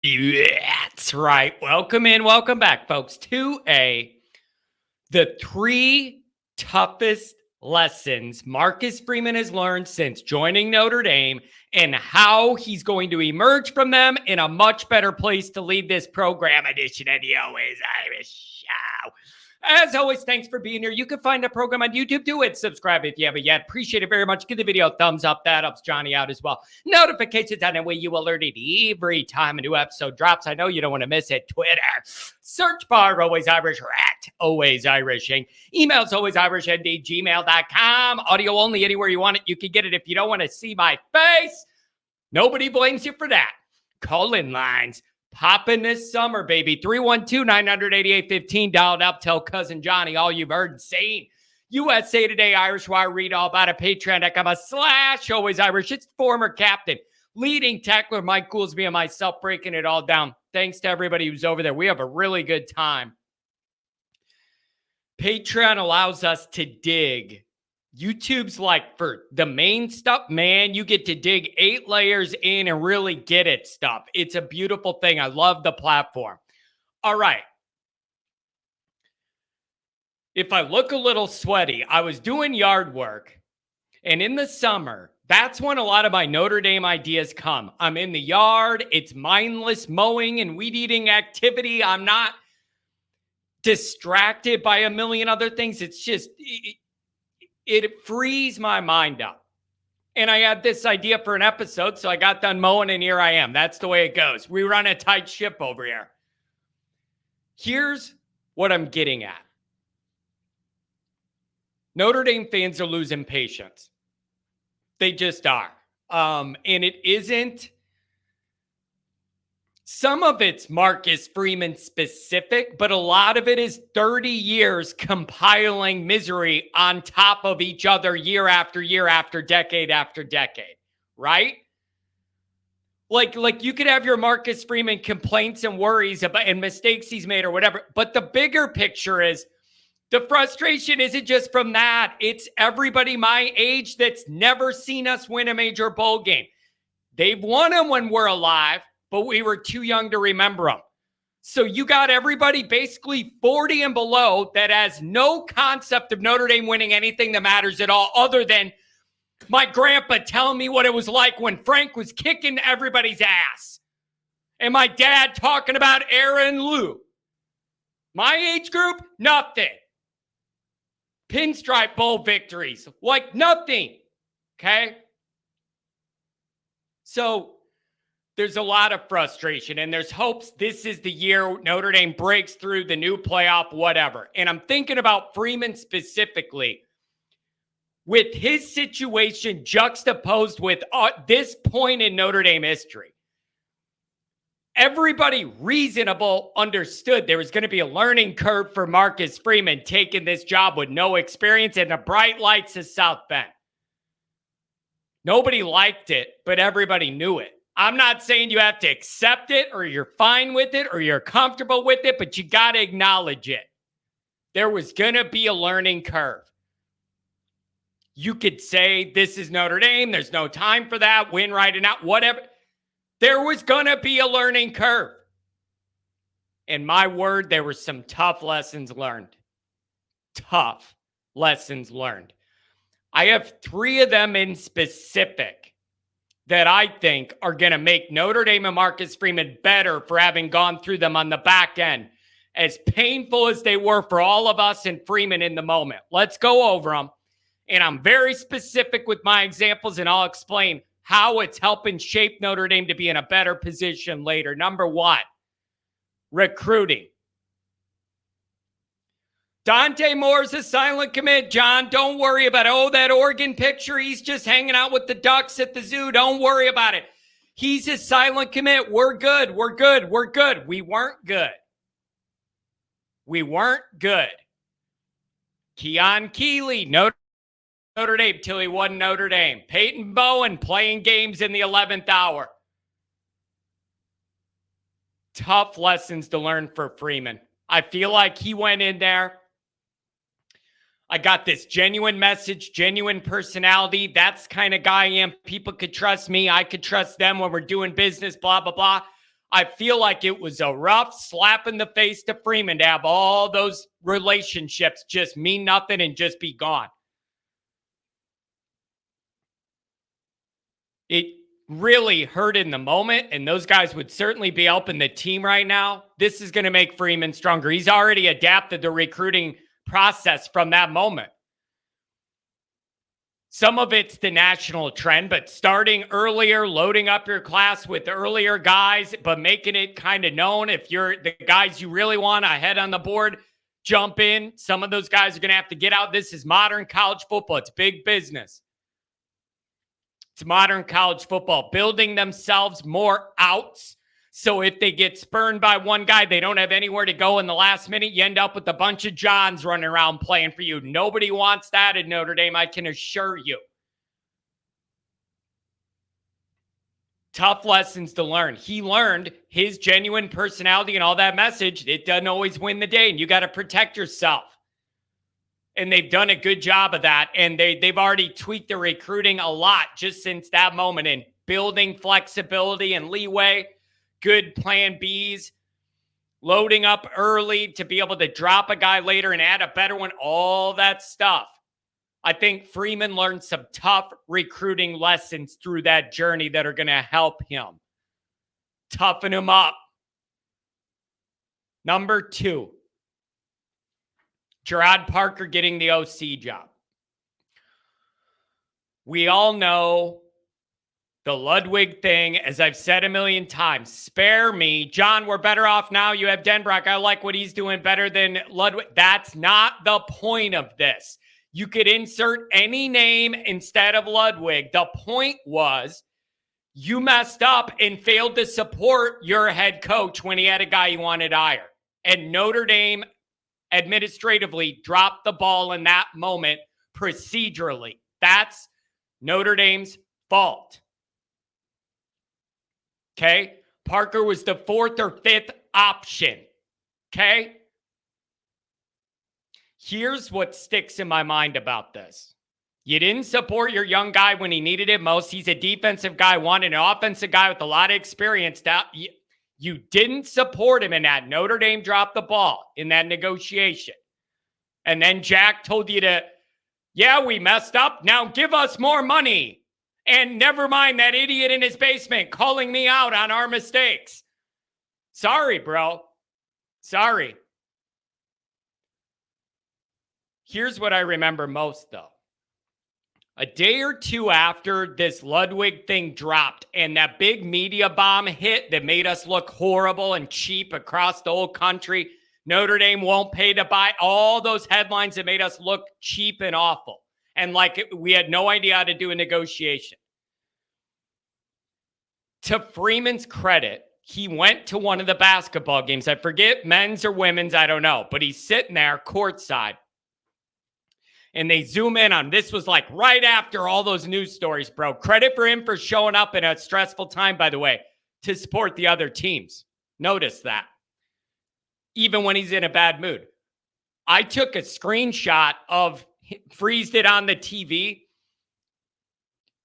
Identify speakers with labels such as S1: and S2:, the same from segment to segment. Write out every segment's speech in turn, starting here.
S1: That's right. Welcome in, welcome back, folks, to the three toughest lessons Marcus Freeman has learned since joining Notre Dame and how he's going to emerge from them in a much better place to lead this program edition of the Always Irish Show. As always, thanks for being here. You can find the program on YouTube. Do it. Subscribe if you haven't yet. Appreciate it very much. Give the video a thumbs up. That helps Johnny out as well. Notifications on that way you alerted every time a new episode drops. I know you don't want to miss it. Twitter. Search bar Always Irish or at Always Irishing. Emails alwaysirishnd@gmail.com. Audio only anywhere you want it. You can get it if you don't want to see my face. Nobody blames you for that. Call-in lines. Popping this summer, baby. 312-988-15. Dialed up. Tell cousin Johnny all you've heard and seen. USA Today, Irish Wire. Read all about it. Patreon.com/Always Irish. It's former captain, leading tackler Mike Goolsby and myself breaking it all down. Thanks to everybody who's over there. We have a really good time. Patreon allows us to dig. YouTube's like for the main stuff, man, you get to dig 8 layers in and really get it stuff. It's a beautiful thing. I love the platform. All right. If I look a little sweaty, I was doing yard work, and in the summer, that's when a lot of my Notre Dame ideas come. I'm in the yard. It's mindless mowing and weed eating activity. I'm not distracted by a million other things. It's just... It frees my mind up. And I had this idea for an episode, so I got done mowing, and here I am. That's the way it goes. We run a tight ship over here. Here's what I'm getting at. Notre Dame fans are losing patience. They just are. And it isn't... Some of it's Marcus Freeman specific, but a lot of it is 30 years compiling misery on top of each other year after year after decade, right? Like you could have your Marcus Freeman complaints and worries about and mistakes he's made or whatever, but the bigger picture is the frustration isn't just from that. It's everybody my age that's never seen us win a major bowl game. They've won them when we're alive, but we were too young to remember them. So you got everybody basically 40 and below that has no concept of Notre Dame winning anything that matters at all other than my grandpa telling me what it was like when Frank was kicking everybody's ass. And my dad talking about Aaron Lou. My age group, nothing. Pinstripe Bowl victories, like nothing. Okay? So... there's a lot of frustration, and there's hopes this is the year Notre Dame breaks through the new playoff, whatever. And I'm thinking about Freeman specifically with his situation juxtaposed with this point in Notre Dame history. Everybody reasonable understood there was going to be a learning curve for Marcus Freeman taking this job with no experience and the bright lights of South Bend. Nobody liked it, but everybody knew it. I'm not saying you have to accept it or you're fine with it or you're comfortable with it, but you got to acknowledge it. There was going to be a learning curve. You could say this is Notre Dame. There's no time for that. Win right and out, whatever. There was going to be a learning curve. And my word, there were some tough lessons learned. Tough lessons learned. I have 3 of them in specific that I think are going to make Notre Dame and Marcus Freeman better for having gone through them on the back end, as painful as they were for all of us and Freeman in the moment. Let's go over them. And I'm very specific with my examples, and I'll explain how it's helping shape Notre Dame to be in a better position later. Number 1, recruiting. Dante Moore's a silent commit, John. Don't worry about it. Oh, that Oregon picture, he's just hanging out with the ducks at the zoo. Don't worry about it. He's a silent commit. We're good. We're good. We're good. We weren't good. We weren't good. Keon Keeley, Notre Dame till he won Notre Dame. Peyton Bowen playing games in the 11th hour. Tough lessons to learn for Freeman. I feel like he went in there. I got this genuine message, genuine personality. That's the kind of guy I am. People could trust me. I could trust them when we're doing business, blah, blah, blah. I feel like it was a rough slap in the face to Freeman to have all those relationships just mean nothing and just be gone. It really hurt in the moment, and those guys would certainly be helping the team right now. This is going to make Freeman stronger. He's already adapted the recruiting process from that moment. Some of it's the national trend, but starting earlier, loading up your class with earlier guys, but making it kind of known if you're the guys you really want ahead on the board, jump in. Some of those guys are going to have to get out. This is modern college football. It's big business. It's modern college football, building themselves more outs. So if they get spurned by one guy, they don't have anywhere to go in the last minute. You end up with a bunch of Johns running around playing for you. Nobody wants that at Notre Dame, I can assure you. Tough lessons to learn. He learned his genuine personality and all that message. It doesn't always win the day, and you got to protect yourself. And they've done a good job of that. And they've already tweaked the recruiting a lot just since that moment in building flexibility and leeway, good plan Bs, loading up early to be able to drop a guy later and add a better one, all that stuff. I think Freeman learned some tough recruiting lessons through that journey that are going to help him toughen him up. Number 2. Gerard Parker getting the OC job. We all know the Ludwig thing, as I've said a million times. Spare me. John, we're better off now. You have Denbrock. I like what he's doing better than Ludwig. That's not the point of this. You could insert any name instead of Ludwig. The point was you messed up and failed to support your head coach when he had a guy you wanted to hire. And Notre Dame administratively dropped the ball in that moment procedurally. That's Notre Dame's fault. Okay? Parker was the 4th or 5th option. Okay? Here's what sticks in my mind about this. You didn't support your young guy when he needed it most. He's a defensive guy, wanted an offensive guy with a lot of experience. You didn't support him in that. Notre Dame dropped the ball in that negotiation. And then Jack told you to, yeah, we messed up. Now give us more money. And never mind that idiot in his basement calling me out on our mistakes. Sorry, bro. Sorry. Here's what I remember most, though. A day or two after this Ludwig thing dropped and that big media bomb hit that made us look horrible and cheap across the whole country, Notre Dame won't pay to buy, all those headlines that made us look cheap and awful. And like we had no idea how to do a negotiation. To Freeman's credit, he went to one of the basketball games. I forget men's or women's, I don't know. But he's sitting there courtside. And they zoom in on, this was like right after all those news stories, bro. Credit for him for showing up in a stressful time, by the way, to support the other teams. Notice that. Even when he's in a bad mood. I took a screenshot of, freezed it on the TV.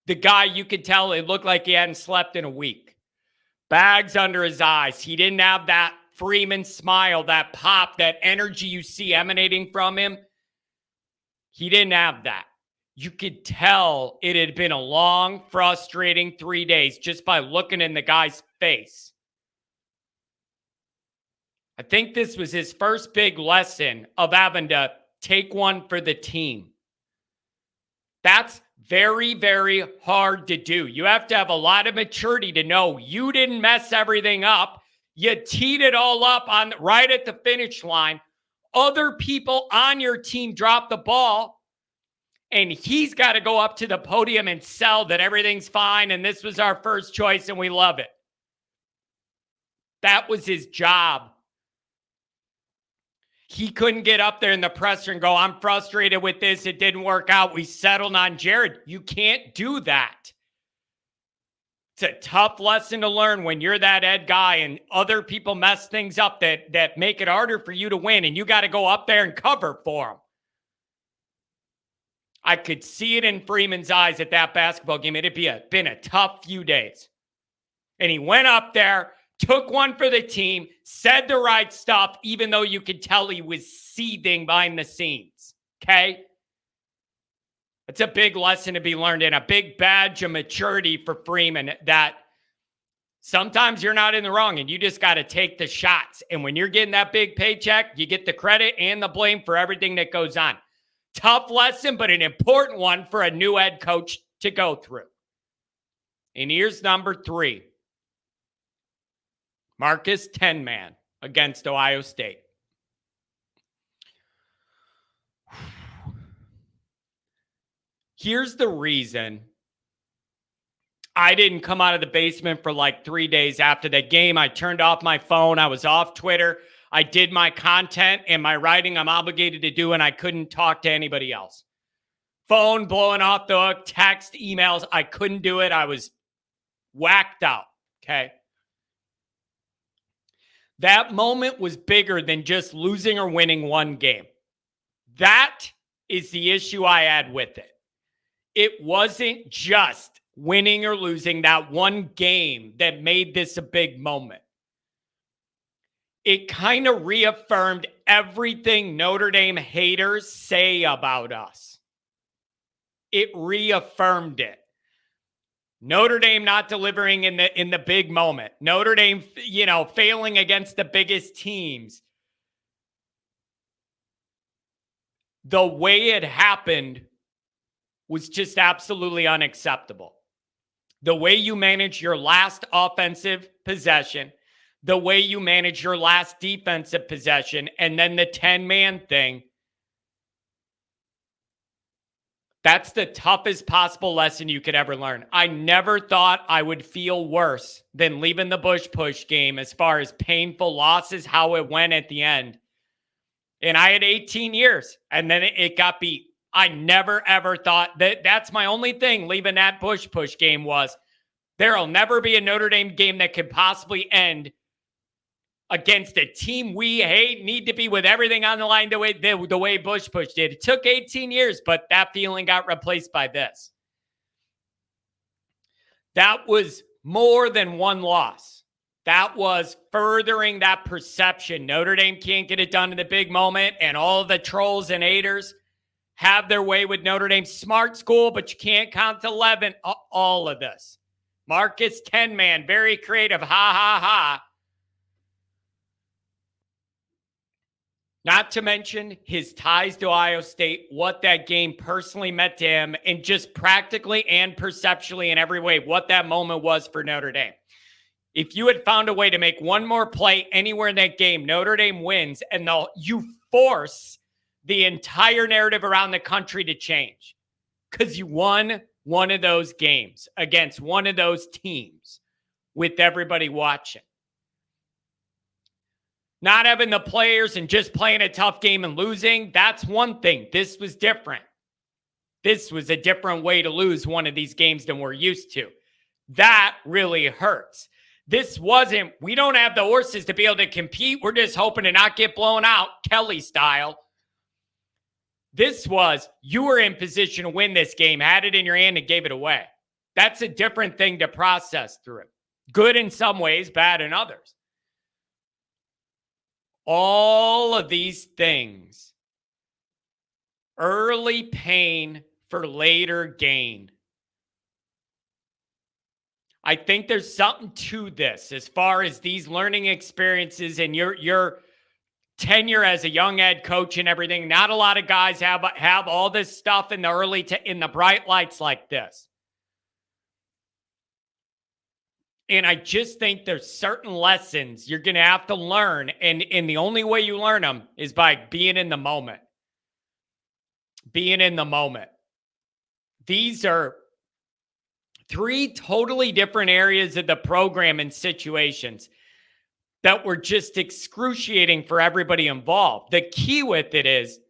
S1: The guy, you could tell it looked like he hadn't slept in a week. Bags under his eyes. He didn't have that Freeman smile, that pop, that energy you see emanating from him. He didn't have that. You could tell it had been a long, frustrating 3 days just by looking in the guy's face. I think this was his first big lesson of having to take one for the team. That's very, very hard to do. You have to have a lot of maturity to know you didn't mess everything up. You teed it all up on right at the finish line. Other people on your team drop the ball, and he's got to go up to the podium and sell that everything's fine, and this was our first choice, and we love it. That was his job. He couldn't get up there in the presser and go, I'm frustrated with this. It didn't work out. We settled on Jared. You can't do that. It's a tough lesson to learn when you're that head guy and other people mess things up that make it harder for you to win, and you got to go up there and cover for them. I could see it in Freeman's eyes at that basketball game. It had been a tough few days. And he went up there, took one for the team, said the right stuff, even though you could tell he was seething behind the scenes. Okay? It's a big lesson to be learned and a big badge of maturity for Freeman that sometimes you're not in the wrong and you just got to take the shots. And when you're getting that big paycheck, you get the credit and the blame for everything that goes on. Tough lesson, but an important one for a new head coach to go through. And here's number 3. Marcus 10-man against Ohio State. Here's the reason I didn't come out of the basement for like 3 days after that game. I turned off my phone. I was off Twitter. I did my content and my writing I'm obligated to do, and I couldn't talk to anybody else. Phone blowing off the hook, text, emails. I couldn't do it. I was whacked out, okay? That moment was bigger than just losing or winning one game. That is the issue I had with it. It wasn't just winning or losing that one game that made this a big moment. It kind of reaffirmed everything Notre Dame haters say about us. It reaffirmed it. Notre Dame not delivering in the big moment. Notre Dame, failing against the biggest teams. The way it happened was just absolutely unacceptable. The way you manage your last offensive possession, the way you manage your last defensive possession, and then the 10-man thing. That's the toughest possible lesson you could ever learn. I never thought I would feel worse than leaving the Bush Push game as far as painful losses, how it went at the end. And I had 18 years, and then it got beat. I never, ever thought that's my only thing leaving that Bush Push game was there'll never be a Notre Dame game that could possibly end against a team we hate, need to be with everything on the line the way Bush Push did. It took 18 years, but that feeling got replaced by this. That was more than one loss. That was furthering that perception. Notre Dame can't get it done in the big moment, and all the trolls and haters have their way with Notre Dame. Smart school, but you can't count to 11. All of this. Marcus 10-man, very creative. Ha, ha, ha. Not to mention his ties to Ohio State, what that game personally meant to him, and just practically and perceptually in every way, what that moment was for Notre Dame. If you had found a way to make one more play anywhere in that game, Notre Dame wins, and you force the entire narrative around the country to change because you won one of those games against one of those teams with everybody watching. Not having the players and just playing a tough game and losing, that's one thing. This was different. This was a different way to lose one of these games than we're used to. That really hurts. This wasn't, we don't have the horses to be able to compete. We're just hoping to not get blown out, Kelly style. This was, you were in position to win this game, had it in your hand and gave it away. That's a different thing to process through. Good in some ways, bad in others. All of these things, early pain for later gain. I think there's something to this as far as these learning experiences and your tenure as a young head coach and everything. Not a lot of guys have all this stuff in the in the bright lights like this. And I just think there's certain lessons you're going to have to learn. And the only way you learn them is by being in the moment. Being in the moment. These are 3 totally different areas of the program and situations that were just excruciating for everybody involved. The key with it is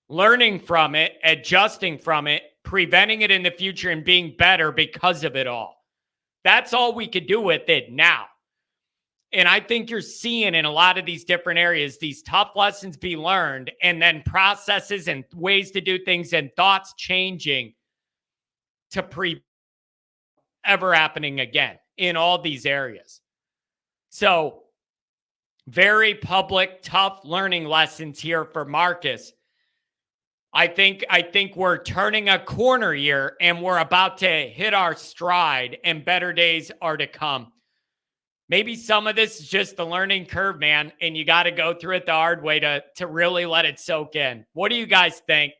S1: learning from it, adjusting from it, preventing it in the future, and being better because of it all. That's all we could do with it now. And I think you're seeing in a lot of these different areas, these tough lessons be learned, and then processes and ways to do things and thoughts changing to prevent ever happening again in all these areas. So very public, tough learning lessons here for Marcus. I think we're turning a corner here and we're about to hit our stride and better days are to come. Maybe some of this is just the learning curve, man, and you got to go through it the hard way to really let it soak in. What do you guys think?